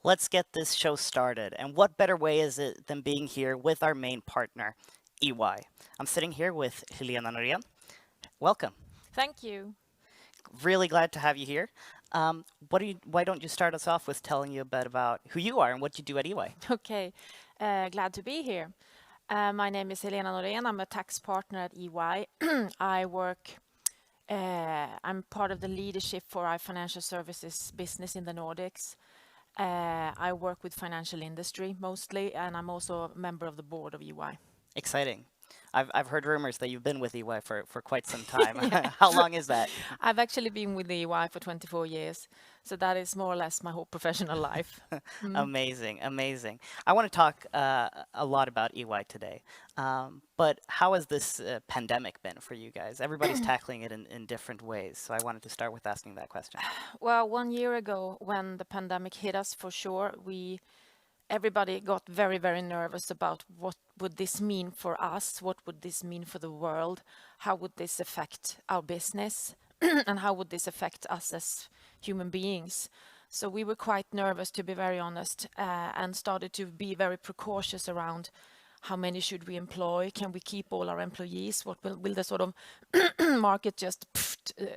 Let's get this show started. And what better way is it than being here with our main partner, EY? I'm sitting here with Helena Norén. Welcome. Thank you. Really glad to have you here. Why don't you start us off with telling you a bit about who you are and what you do at EY? Okay, glad to be here. My name is Helena Norén. I'm a tax partner at EY. I work, I'm part of the leadership for our financial services business in the Nordics. I work with financial industry mostly, and I'm also a member of the board of EY. Exciting. I've heard rumors that you've been with EY for quite some time. How Yes. long is that? I've actually been with EY for 24 years, so that is more or less my whole professional life. Mm. Amazing, amazing. I want to talk a lot about EY today. But how has this pandemic been for you guys? Everybody's tackling it in different ways. So I wanted to start with asking that question. Well, 1 year ago, when the pandemic hit us, for sure, everybody got very, very nervous about what would this mean for us, what would this mean for the world, how would this affect our business, and how would this affect us as human beings. So we were quite nervous, to be very honest, and started to be very precautious around how many should we employ? Can we keep all our employees? What will the sort of market just Yeah.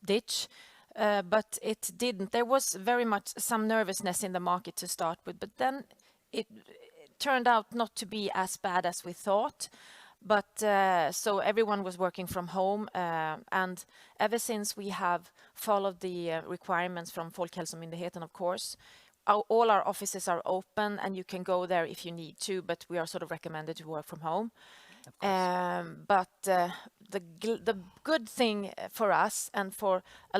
ditch? But it didn't. There was very much some nervousness in the market to start with, but then it turned out not to be as bad as we thought. But so everyone was working from home, and ever since we have followed the requirements from Folkhälsomyndigheten, of course, all our offices are open and you can go there if you need to, but we are sort of recommended to work from home. Of course. But the good thing for us and for a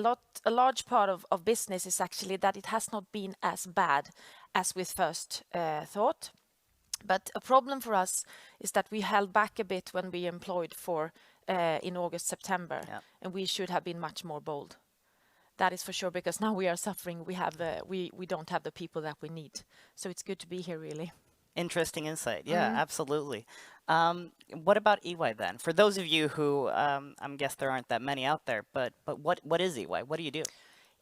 large part of business is actually that it has not been as bad as we first thought. But a problem for us is that we held back a bit when we employed for in August, September, Yeah. and we should have been much more bold. That is for sure, because now we are suffering. We don't have the people that we need. So it's good to be here, really. Interesting insight. Yeah, Mm. absolutely. What about EY then? For those of you who, I'm guess there aren't that many out there, but what is EY? What do you do?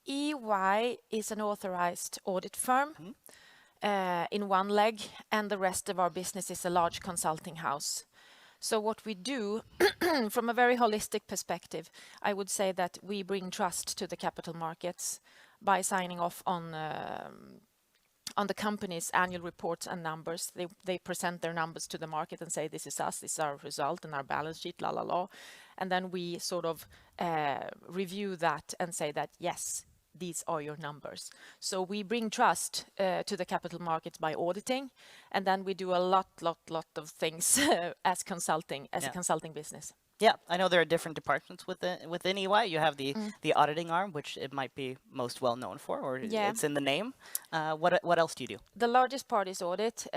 EY is an authorized audit firm Mhm. in one leg, and the rest of our business is a large consulting house. So what we do, from a very holistic perspective, I would say that we bring trust to the capital markets by signing off on the company's annual reports and numbers. They present their numbers to the market and say, this is us, this is our result and our balance sheet, la la la. And then we sort of review that and say that, yes, these are your numbers. So we bring trust to the capital markets by auditing, and then we do a lot of things as a Yeah. consulting business. Yeah, I know there are different departments within EY. You have Mm. the auditing arm, which it might be most well known for, or Yeah. it's in the name. What else do you do? The largest part is audit,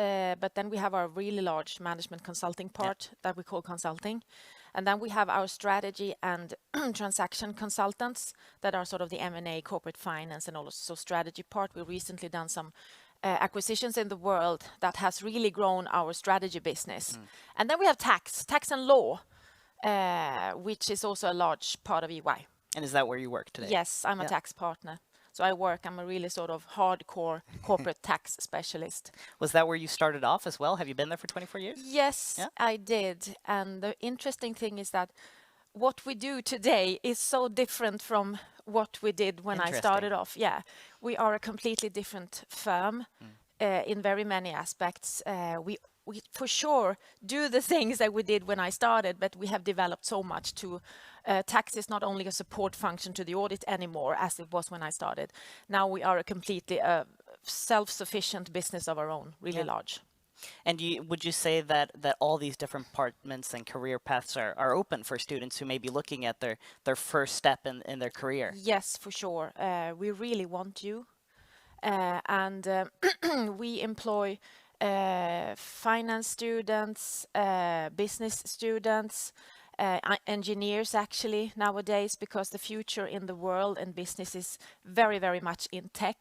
but then we have our really large management consulting Yeah. part that we call consulting. And then we have our strategy and transaction consultants that are sort of the M&A, corporate finance, and also strategy part. We've recently done some acquisitions in the world that has really grown our strategy business. Mm. And then we have tax and law, which is also a large part of EY. And is that where you work today? Yes, I'm a Yeah. tax partner. So I'm a really sort of hardcore corporate tax specialist. Was that where you started off as well? Have you been there for 24 years? Yes, Yeah. I did. And the interesting thing is that what we do today is so different from what we did when I Interesting. started off. Yeah, we are a completely different firm Mm. in very many aspects. We for sure do the things that we did when I started, but we have developed so much to tax is not only a support function to the audit anymore as it was when I started. Now we are a completely self-sufficient business of our own, really Yeah. large. And would you say that all these different departments and career paths are open for students who may be looking at their first step in their career? Yes, for sure. We really want you. And we employ finance students, business students, engineers actually nowadays, because the future in the world and business is very, very much in tech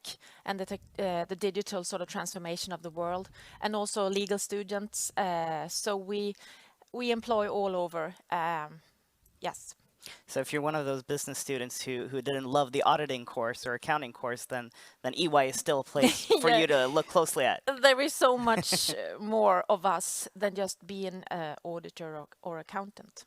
and the digital sort of transformation of the world, and also legal students. So we employ all over. Yes. So if you're one of those business students who didn't love the auditing course or accounting course, then EY is still a place for Yeah, you to look closely at. there is so much more of us than just being an auditor or accountant.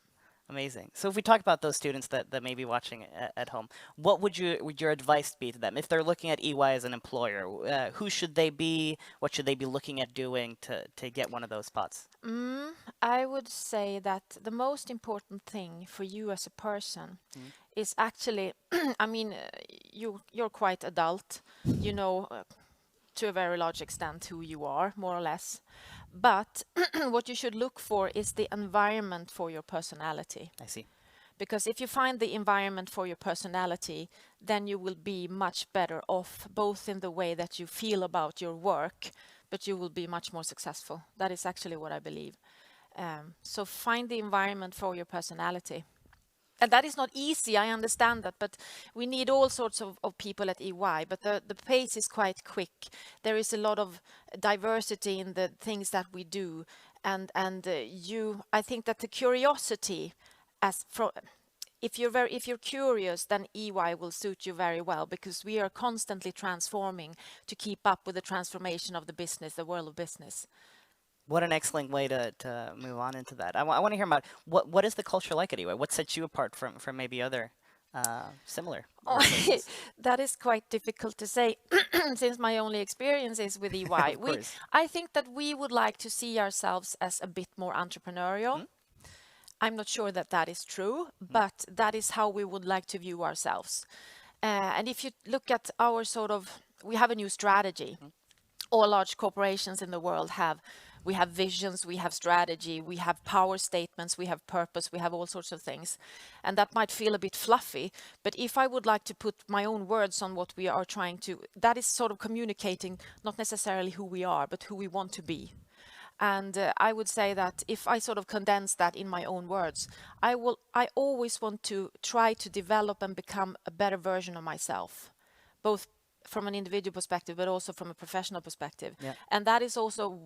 Amazing. So if we talk about those students that may be watching at home, what would your advice be to them if they're looking at EY as an employer? Who should they be? What should they be looking at doing to get one of those spots? I would say that the most important thing for you as a person Mm. is actually, I mean, you're quite adult, you know, to a very large extent who you are, more or less. But what you should look for is the environment for your personality. I see. Because if you find the environment for your personality, then you will be much better off, both in the way that you feel about your work, but you will be much more successful. That is actually what I believe. So find the environment for your personality. And that is not easy, I understand that, but we need all sorts of people at EY, but the pace is quite quick. There is a lot of diversity in the things that we do. And I think that the curiosity, if you're curious, then EY will suit you very well, because we are constantly transforming to keep up with the transformation of the business, the world of business. What an excellent way to move on into that. I want to hear about what is the culture like at EY? What sets you apart from maybe other similar Oh, workplaces? that is quite difficult to say since my only experience is with EY. Of course. I think that we would like to see ourselves as a bit more entrepreneurial. Mm, I'm not sure that that is true, mm, but that is how we would like to view ourselves. And if you look at our we have a new strategy. mm. All large corporations in the world we have visions, we have strategy, we have power statements, we have purpose, we have all sorts of things. And that might feel a bit fluffy, but if I would like to put my own words on what we are trying to, that is sort of communicating not necessarily who we are, but who we want to be. And I would say that if I sort of condense that in my own words, I always want to try to develop and become a better version of myself, both from an individual perspective, but also from a professional perspective. Yeah. And that is also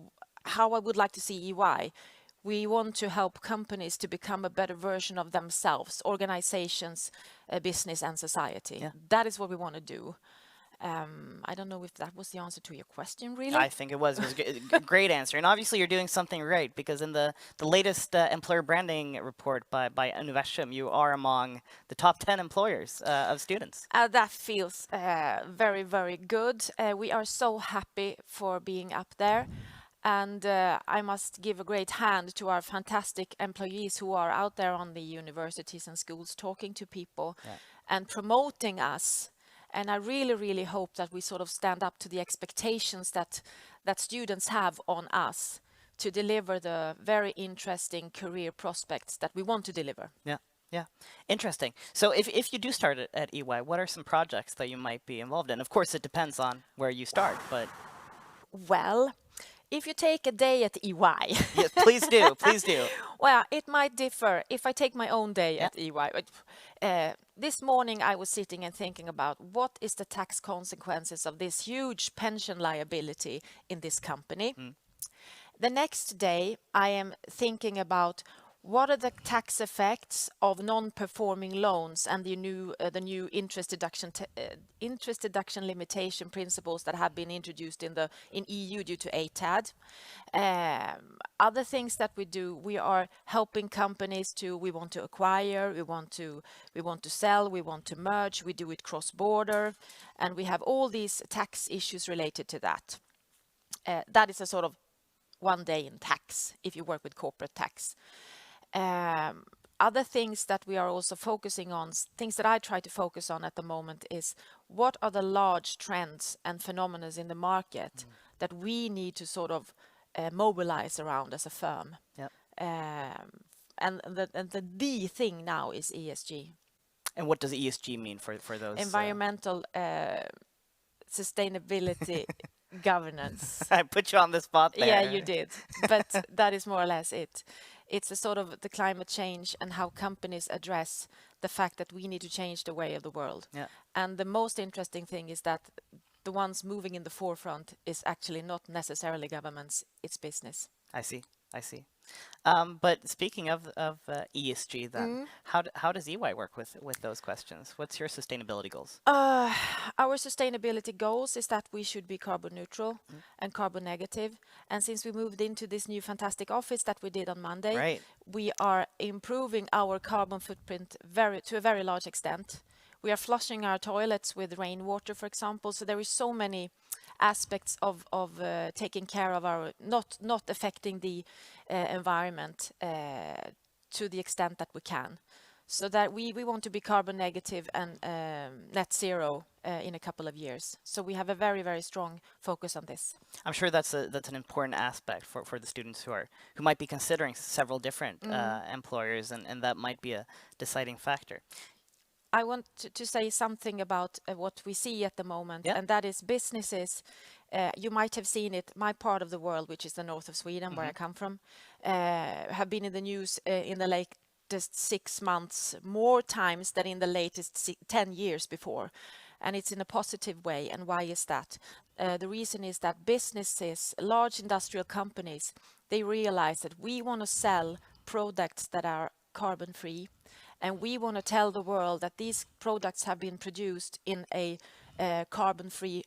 how I would like to see EY. We want to help companies to become a better version of themselves, organizations, business, and society. Yeah. That is what we want to do. I don't know if that was the answer to your question, really. I think it was. It was a great answer. And obviously you're doing something right, because in the latest employer branding report by Universum, you are among the top 10 employers of students. That feels very, very good. We are so happy for being up there. And I must give a great hand to our fantastic employees who are out there on the universities and schools talking to people and promoting us. And I really, really hope that we sort of stand up to the expectations that students have on us to deliver the very interesting career prospects that we want to deliver. Yeah. Yeah. Interesting. So if you do start at EY, what are some projects that you might be involved in? Of course, it depends on where you start, but Well, if you take a day at EY, yes, please do. Please do. well, it might differ. If I take my own day Yeah. at EY, this morning I was sitting and thinking about what is the tax consequences of this huge pension liability in this company. The next day I am thinking about what are the tax effects of non-performing loans and the new interest deduction limitation principles that have been introduced in EU due to ATAD. Other things that we do, we are helping companies we want to acquire, we want to sell, we want to merge, we do it cross-border, and we have all these tax issues related to that. That is a sort of one day in tax if you work with corporate tax. Other things that we are also focusing on, things that I try to focus on at the moment, is what are the large trends and phenomena in the market that we need to sort of mobilize around as a firm. Yep. And the thing now is ESG. And what does ESG mean for those? Environmental sustainability governance. I put you on the spot there. Yeah, you did. But that is more or less it. It's a sort of the climate change and how companies address the fact that we need to change the way of the world. Yeah. And the most interesting thing is that the ones moving in the forefront is actually not necessarily governments, it's business. I see. I see. But speaking of ESG, then how does EY work with those questions? What's your sustainability goals? Our sustainability goals is that we should be carbon neutral and carbon negative. And since we moved into this new fantastic office that we did on Monday, Right. we are improving our carbon footprint to a very large extent. We are flushing our toilets with rainwater, for example. So there is so many aspects of taking care of our not affecting the environment to the extent that we can. So that we want to be carbon negative and net zero in a couple of years. So we have a very, very strong focus on this. I'm sure that's an important aspect for the students who might be considering several different employers, and that might be a deciding factor. I want to say something about what we see at the moment, Yeah. and that is businesses. You might have seen it. My part of the world, which is the north of Sweden, where I come from, have been in the news in the latest 6 months more times than in the latest 10 years before. And it's in a positive way. And why is that? The reason is that businesses, large industrial companies, they realize that we want to sell products that are carbon free. And we want to tell the world that these products have been produced in a carbon-free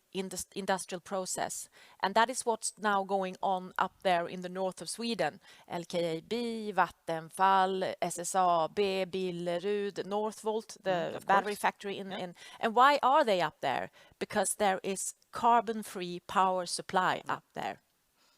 industrial process. And that is what's now going on up there in the north of Sweden. LKAB, Vattenfall, SSAB, Billerud, Northvolt, the battery factory in. And why are they up there? Because there is carbon-free power supply up there.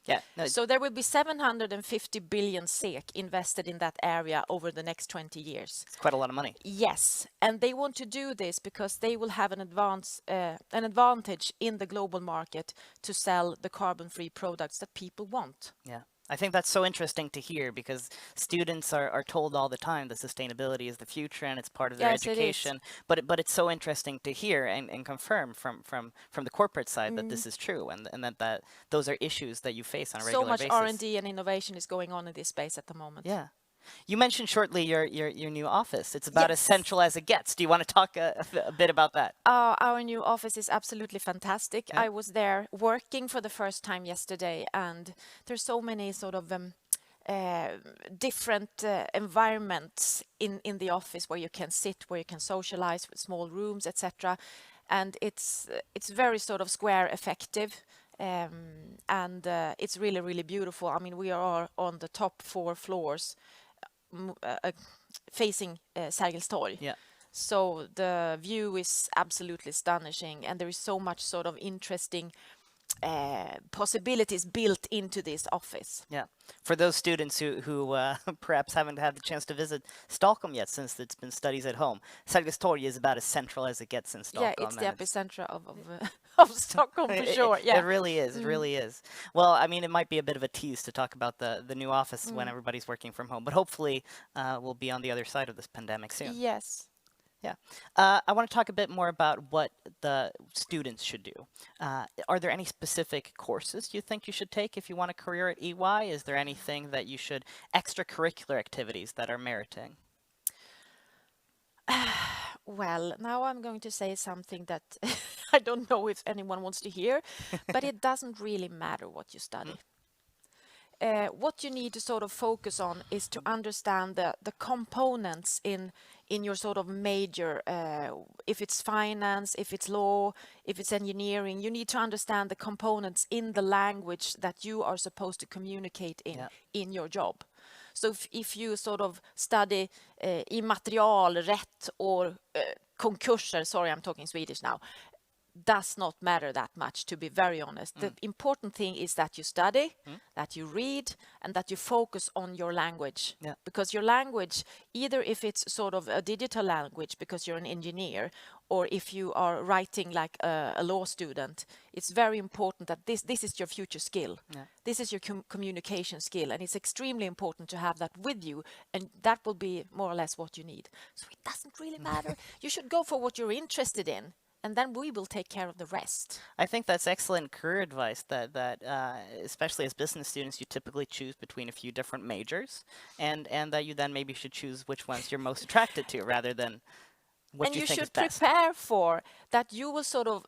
Yeah. No, So there will be 750 billion SEK invested in that area over the next 20 years. it's quite a lot of money. Yes, and they want to do this because they will have an advantage in the global market to sell the carbon-free products that people want. Yeah. I think that's so interesting to hear because students are told all the time that sustainability is the future and it's part of their Yes, it is. education. But it's so interesting to hear and confirm from the corporate side that this is true and that those are issues that you face on a So regular much basis. R&D and innovation is going on in this space at the moment. Yeah. You mentioned shortly your new office. It's about as Yes. central as it gets. Do you want to talk a bit about that? Our new office is absolutely fantastic. Yeah. I was there working for the first time yesterday, and there's so many sort of different environments in the office where you can sit, where you can socialize with small rooms, etc. And it's very sort of square effective. And it's really, really beautiful. I mean, we are on the top 4 floors facing Sergels Torg. Yeah. So the view is absolutely astonishing, and there is so much sort of interesting possibilities built into this office. Yeah. For those students who perhaps haven't had the chance to visit Stockholm yet, since it's been studies at home, Sergels Torg is about as central as it gets in Stockholm. Yeah, it's the and epicenter of Stockholm for sure. Yeah. It really is. It really is. Well, I mean, it might be a bit of a tease to talk about the new office when everybody's working from home, but hopefully we'll be on the other side of this pandemic soon. Yes. Yeah. I want to talk a bit more about what the students should do. Are there any specific courses you think you should take if you want a career at EY? Is there anything that you should, extracurricular activities that are meriting? Well, now I'm going to say something that I don't know if anyone wants to hear, but it doesn't really matter what you study. What you need to sort of focus on is to understand the components in your sort of major, if it's finance, if it's law, if it's engineering, you need to understand the components in the language that you are supposed to communicate in your job. So if you sort of study immaterialrätt or konkurser, sorry, I'm talking Swedish now, does not matter that much, to be very honest. The important thing is that you study, that you read, and that you focus on your language. Yeah. Because your language, either if it's sort of a digital language because you're an engineer, or if you are writing like a law student, it's very important that this is your future skill. Yeah. This is your communication skill, and it's extremely important to have that with you, and that will be more or less what you need. So it doesn't really matter. You should go for what you're interested in, and then we will take care of the rest. I think that's excellent career advice that especially as business students, you typically choose between a few different majors and that you then maybe should choose which ones you're most attracted to rather than what you think is best. And you should prepare for that you will sort of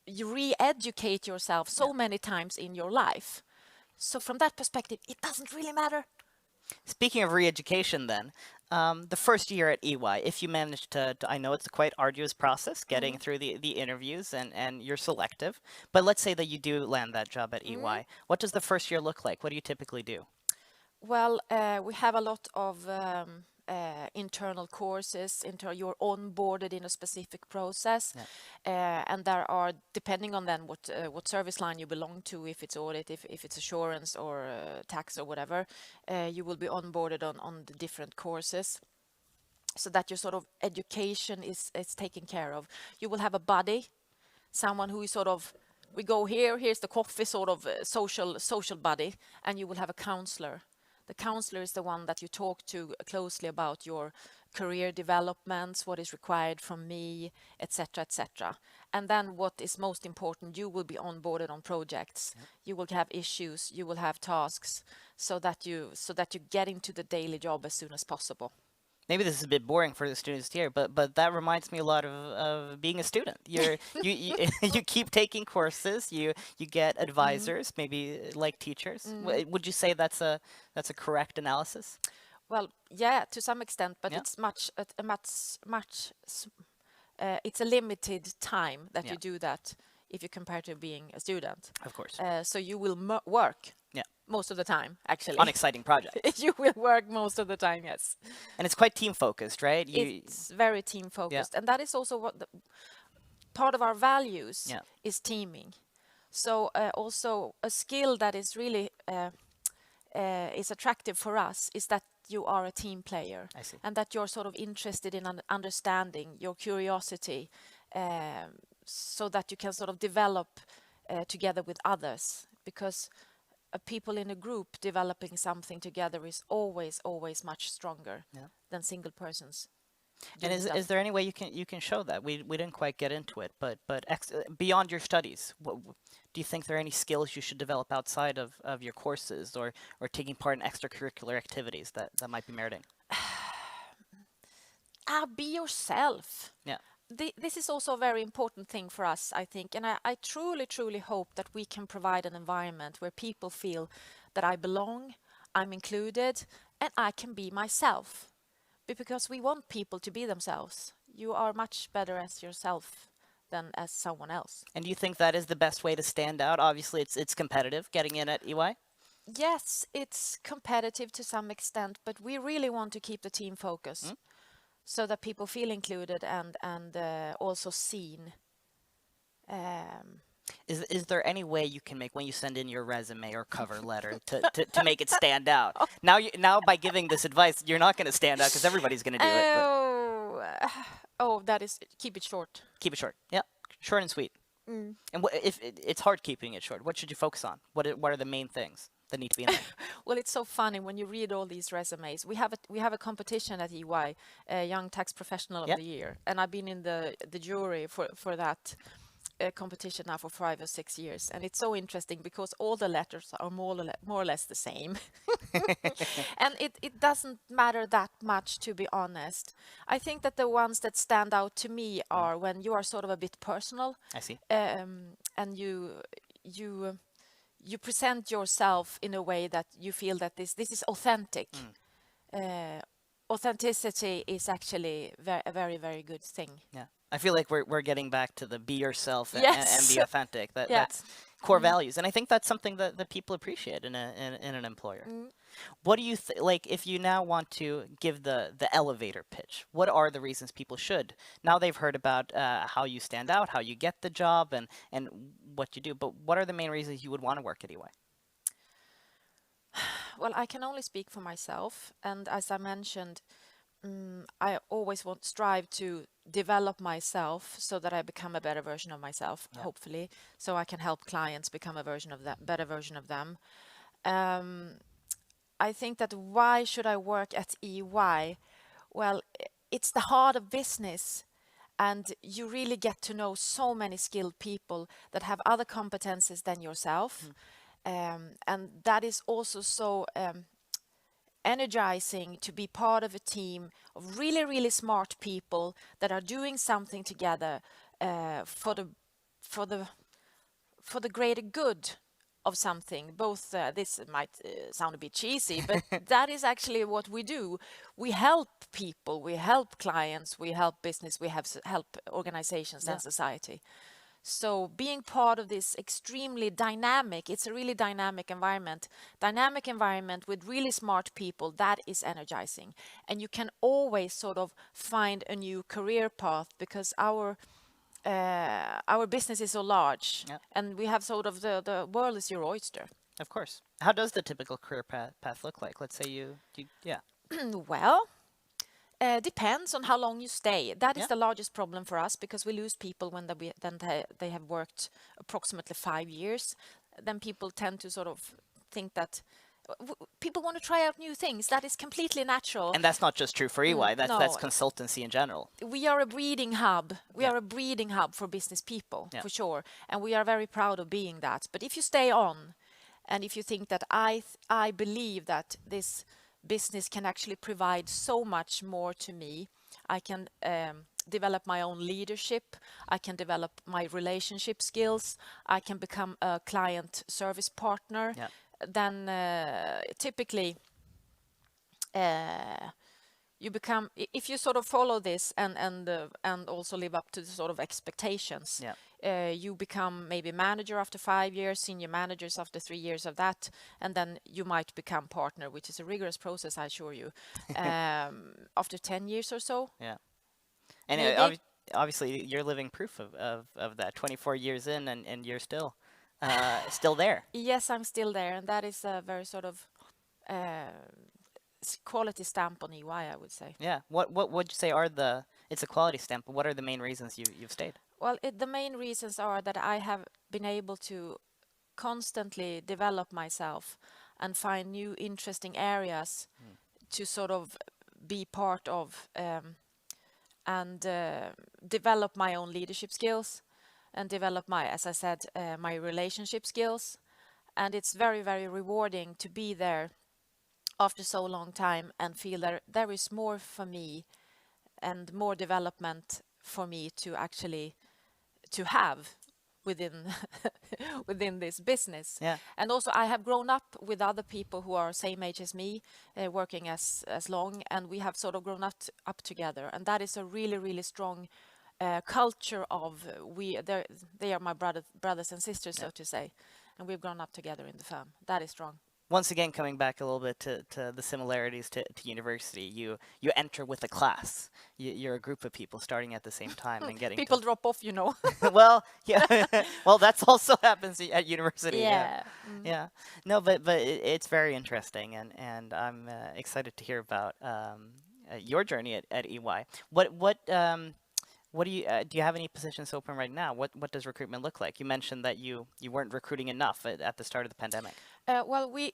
you re-educate yourself so many times in your life. So from that perspective, it doesn't really matter. Speaking of re-education then, the first year at EY, if you manage I know it's a quite arduous process getting through the interviews and you're selective, but let's say that you do land that job at EY. What does the first year look like? What do you typically do? Well, we have a lot of internal courses. You're onboarded in a specific process, and there are, depending on then what service line you belong to, if it's audit, if it's assurance or tax or whatever, you will be onboarded on the different courses, so that your sort of education is taken care of. You will have a buddy, someone who is sort of, we go here, here's the coffee, sort of social buddy, and you will have a counselor. The counselor is the one that you talk to closely about your career developments, what is required from me, etc., etc. And then what is most important, you will be onboarded on projects. You will have issues, you will have tasks, so that you get into the daily job as soon as possible. Maybe this is a bit boring for the students here, but that reminds me a lot of being a student. You you keep taking courses, you get advisors, maybe like teachers. Would you say that's a correct analysis? Well, yeah, to some extent, but Yeah. it's it's a limited time that Yeah. you do that if you compare to being a student. Of course. So you will work Yeah. most of the time, actually. On exciting projects. You will work most of the time, yes. And it's quite team focused, right? It's very team focused, and that is also what part of our values is teaming. So also a skill that is really is attractive for us is that you are a team player, I see. and that you're sort of interested in understanding, your curiosity, so that you can sort of develop together with others, because people in a group developing something together is always much stronger than single persons. And is there any way you can show that? We didn't quite get into it, but beyond your studies, do you think there are any skills you should develop outside of your courses or taking part in extracurricular activities that might be meriting? Be yourself. Yeah. This is also a very important thing for us, I think, and I truly hope that we can provide an environment where people feel that I belong, I'm included, and I can be myself. Because we want people to be themselves. You are much better as yourself than as someone else. And do you think that is the best way to stand out? Obviously, it's competitive getting in at EY. Yes, it's competitive to some extent, but we really want to keep the team focus so that people feel included and also seen. Is there any way you can make, when you send in your resume or cover letter, to make it stand out? Now by giving this advice, you're not going to stand out because everybody's going to do it. Oh, that is, keep it short. Keep it short. Yeah, short and sweet. And if it's hard keeping it short, what should you focus on? What are the main things that need to be in there? Well, it's so funny when you read all these resumes. We have a competition at EY, Young Tax Professional of the Year, and I've been in the jury for that competition now for 5 or 6 years, and it's so interesting because all the letters are more or less the same. And it doesn't matter that much, to be honest. I think that the ones that stand out to me are when you are sort of a bit personal. I see. And you present yourself in a way that you feel that this is authentic. Authenticity is actually a very good thing. Yeah. I feel like we're getting back to the be yourself and be authentic. That's core values, and I think that's something that people appreciate in an employer. What do you like if you now want to give the elevator pitch? What are the reasons people should? Now they've heard about how you stand out, how you get the job, and what you do. But what are the main reasons you would want to work at EY? Well, I can only speak for myself, and as I mentioned, I always strive to develop myself so that I become a better version of myself, hopefully, so I can help clients become a better version of them. I think that why should I work at EY? Well, it's the heart of business, and you really get to know so many skilled people that have other competences than yourself. And that is also so energizing to be part of a team of really smart people that are doing something together for the greater good of something, both this might sound a bit cheesy, but that is actually what we do. We help people, we help clients, we help business, we have help organizations Yeah. and society. So being part of this extremely dynamic, it's a really dynamic environment with really smart people, that is energizing. And you can always sort of find a new career path because our business is so large, Yeah. and we have sort of the world is your oyster. Of course. How does the typical career path look like? Let's say yeah. Well, depends on how long you stay. That is Yeah. the largest problem for us because we lose people when they have worked approximately 5 years. Then people tend to sort of think that people want to try out new things. That is completely natural. And that's not just true for EY. That's No, consultancy in general. we are a breeding hub. We Yeah. are a breeding hub for business people, Yeah. for sure, and we are very proud of being that. But if you stay on, and if you think that I believe that this business can actually provide so much more to me, I can develop my own leadership, I can develop my relationship skills, I can become a client service partner, Yeah. then typically you become, if you sort of follow this and also live up to the sort of expectations, Yeah. you become maybe manager after 5 years, senior managers after 3 years of that, and then you might become partner, which is a rigorous process, I assure you, after 10 years or so. Yeah. And Maybe. obviously, you're living proof of that. 24 years in, and you're still there. Yes, I'm still there, and that is a very sort of quality stamp on EY, I would say. Yeah. What would you say are the? It's a quality stamp, but what are the main reasons you've stayed? Well, the main reasons are that I have been able to constantly develop myself and find new interesting areas to sort of be part of, and develop my own leadership skills and develop my, as I said, my relationship skills. And it's very, very rewarding to be there after so long time and feel that there is more for me and more development for me to actually to have within within this business. Yeah. And also I have grown up with other people who are same age as me, working as long, and we have sort of grown up together, and that is a really, really strong culture of they are my brothers and sisters, Yeah. so to say, and we've grown up together in the firm. That is strong. Once again, coming back a little bit to the similarities to university, you enter with a class. You're a group of people starting at the same time and getting People drop off, you know. well, yeah. Well, that's also happens at university. Yeah. Yeah. Yeah. No, but it's very interesting, and I'm excited to hear about your journey at EY. What do you have any positions open right now? What does recruitment look like? You mentioned that you weren't recruiting enough at the start of the pandemic. Well, we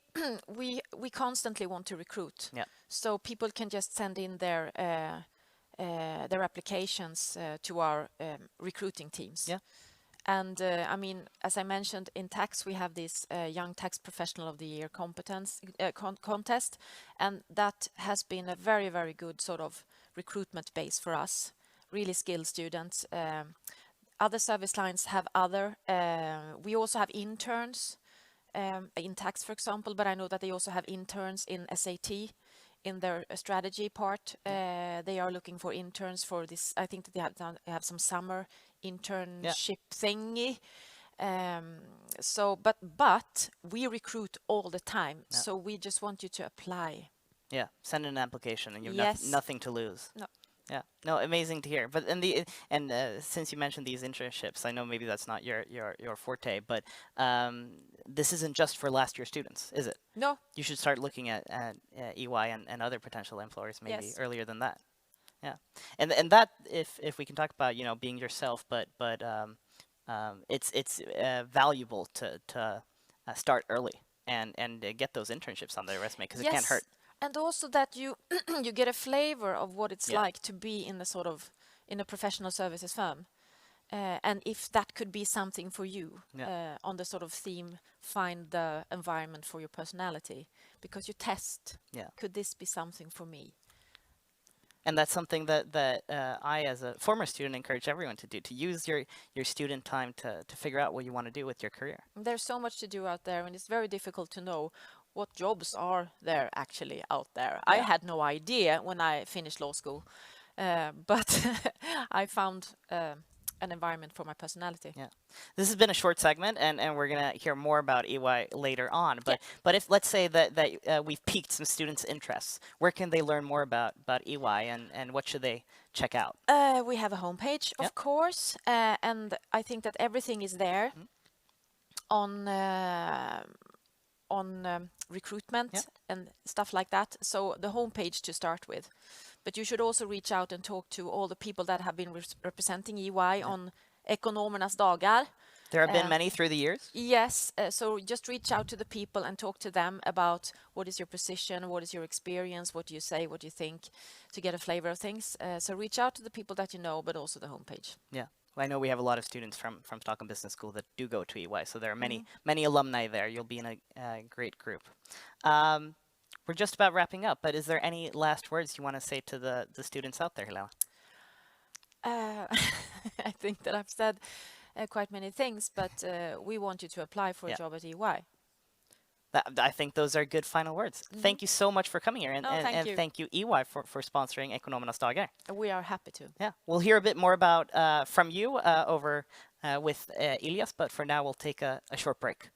we constantly want to recruit, Yeah. so people can just send in their applications to our recruiting teams. Yeah. And I mean, as I mentioned, in tax we have this Young Tax Professional of the Year competence contest, and that has been a very, very good sort of recruitment base for us. Really skilled students. Other service lines have other. We also have interns in tax, for example, but I know that they also have interns in SAT in their strategy part. They are looking for interns for this. I think that they have some summer internship thingy. So, but we recruit all the time. Yeah. So we just want you to apply. Yeah. Send in an application, and you've Yes. nothing to lose. No. Yeah. No, amazing to hear. But since you mentioned these internships, I know maybe that's not your forte, but this isn't just for last year students, is it? No. You should start looking at EY and other potential employers maybe Yes. earlier than that. Yeah. And that if we can talk about being yourself, but it's valuable to start early and get those internships on their resume because it can't hurt. And also that you you get a flavor of what it's Yeah. like to be in a professional services firm, and if that could be something for you, Yeah. on the sort of theme, find the environment for your personality, because you test. Yeah. Could this be something for me? And that's something that I, as a former student, encourage everyone to do, to use your student time to figure out what you want to do with your career. There's so much to do out there, and it's very difficult to know what jobs are there actually out there. I Yeah. had no idea when I finished law school, but I found an environment for my personality. Yeah. This has been a short segment, and we're going to hear more about EY later on. Yeah. But if, let's say that we've piqued some students' interests, where can they learn more about EY, and what should they check out? We have a homepage, Yep. of course, and I think that everything is there Mhm. on recruitment Yep. and stuff like that. So the homepage to start with. But you should also reach out and talk to all the people that have been representing EY on Ekonomernas Dagar. There have been many through the years. Yes, so just reach out to the people and talk to them about what is your position, what is your experience, what do you say, what do you think, to get a flavor of things. So reach out to the people that you know, but also the homepage. Yeah. I know we have a lot of students from Stockholm Business School that do go to EY, so there are many alumni there. You'll be in a great group. We're just about wrapping up, but is there any last words you want to say to the students out there, Helena? I think that I've said quite many things, but we want you to apply for a job at EY. I think those are good final words. Thank you so much for coming here, and, No, and, thank and you. thank you, EY, for sponsoring Ekonomernas Dagar. We are happy to. Yeah, we'll hear a bit more about from you over with Ilias, but for now we'll take a short break.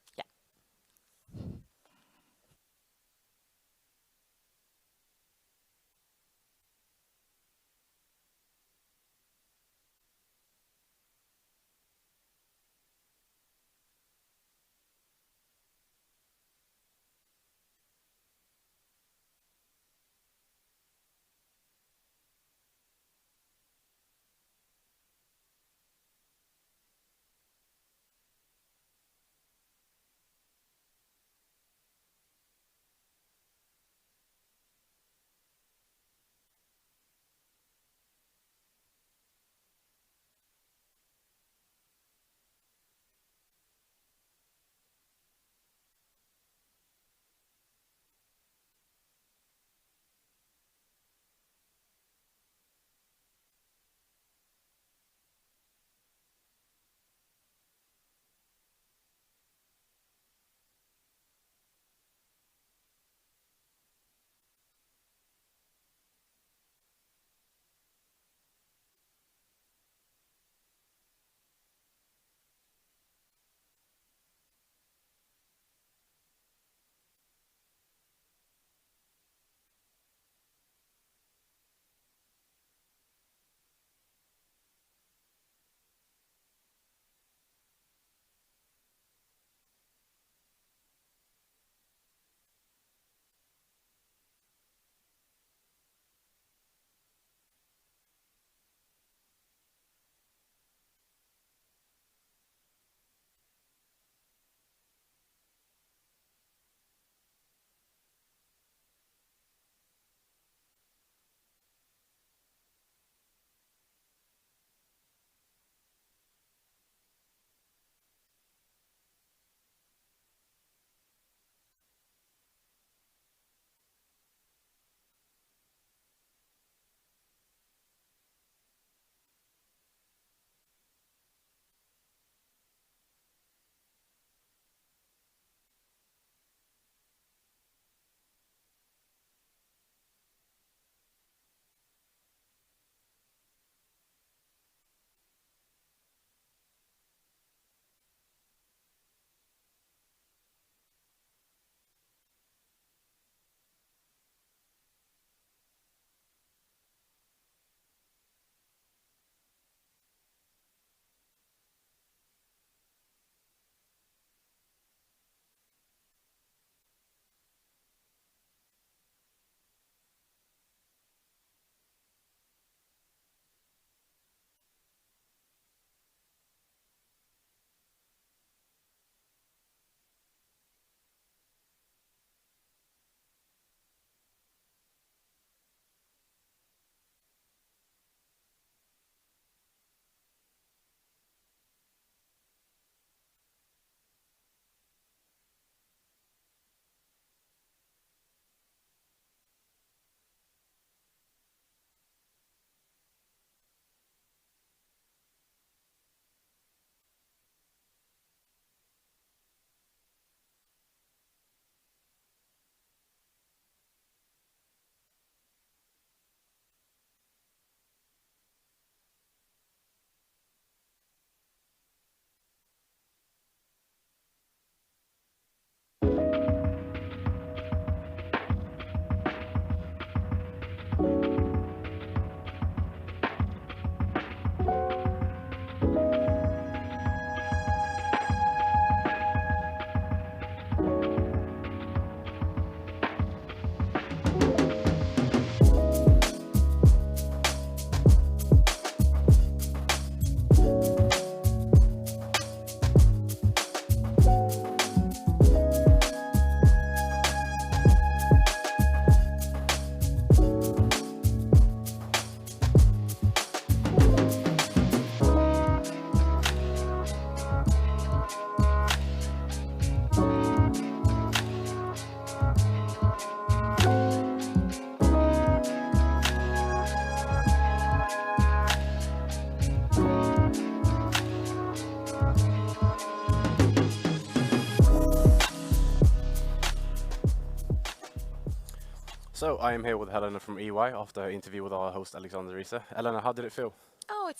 So I am here with Helena from EY after her interview with our host Alexander Risa. Helena, how did it feel? Oh, it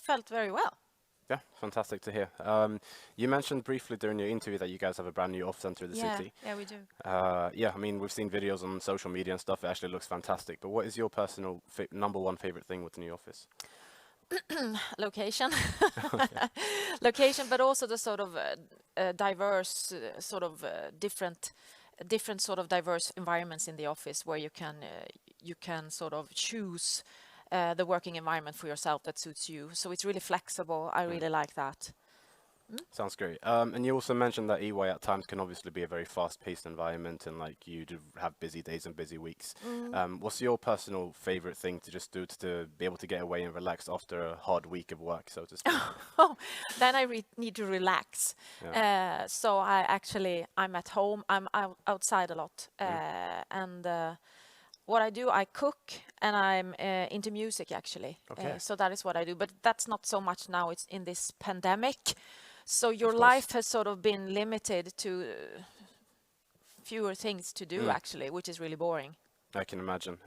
felt very well. Yeah, fantastic to hear. You mentioned briefly during your interview that you guys have a brand new office center in the city. Yeah, we do. Yeah, I mean, we've seen videos on social media and stuff. It actually looks fantastic. But what is your personal number one favorite thing with the new office? Location. Location, but also the sort of diverse, different sort of diverse environments in the office where you can sort of choose the working environment for yourself that suits you. So it's really flexible. I really like that. Sounds great. And you also mentioned that EY at times can obviously be a very fast-paced environment, and like you do have busy days and busy weeks. What's your personal favorite thing to just do to be able to get away and relax after a hard week of work, so to speak? Oh, then I need to relax. Yeah. So I'm at home. I'm outside a lot, and what I do, I cook, and I'm into music actually. Okay. So that is what I do. But that's not so much now. It's in this pandemic. So your Of course. life has sort of been limited to fewer things to do actually, which is really boring. I can imagine.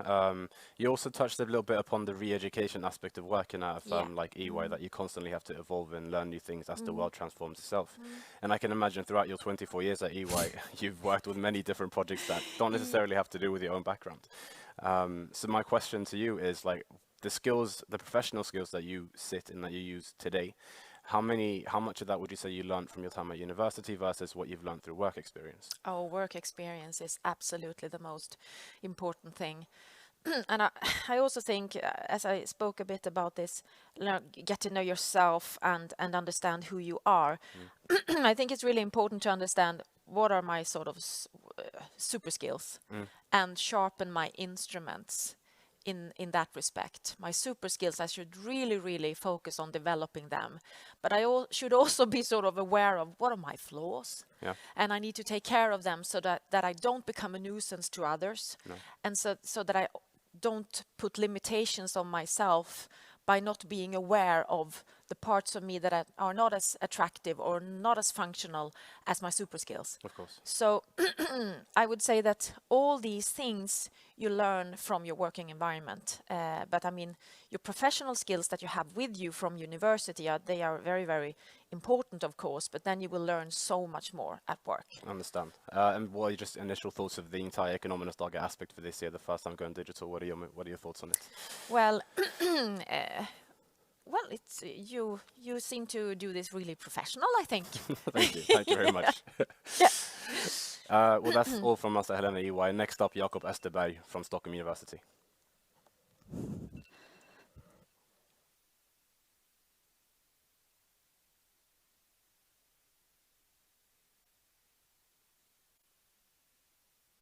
You also touched a little bit upon the re-education aspect of working at a firm like EY, that you constantly have to evolve and learn new things as the world transforms itself. And I can imagine throughout your 24 years at EY, you've worked with many different projects that don't necessarily have to do with your own background. So my question to you is like the skills, the professional skills that you sit in that you use today, how much of that would you say you learned from your time at university versus what you've learned through work experience? Oh, work experience is absolutely the most important thing. And I also think, as I spoke a bit about this, get to know yourself and understand who you are. I think it's really important to understand what are my sort of super skills and sharpen my instruments in that respect. My super skills, I should really focus on developing them. But I should also be sort of aware of what are my flaws. Yeah. And I need to take care of them so that I don't become a nuisance to others. No. And so that I don't put limitations on myself by not being aware of the parts of me that are not as attractive or not as functional as my super skills. Of course. So I would say that all these things you learn from your working environment. But I mean, your professional skills that you have with you from university, they are very important, of course, but then you will learn so much more at work. I understand. And what are your just initial thoughts of the entire Ekonomernas Dagar aspect for this year, the first time going digital? What are your thoughts on it? Well, well, it's you seem to do this really professional, I think. Thank you. Thank you very much. Yeah. Well, that's all from us at Helena EY. Next up, Jakob Esterberg from Stockholm University.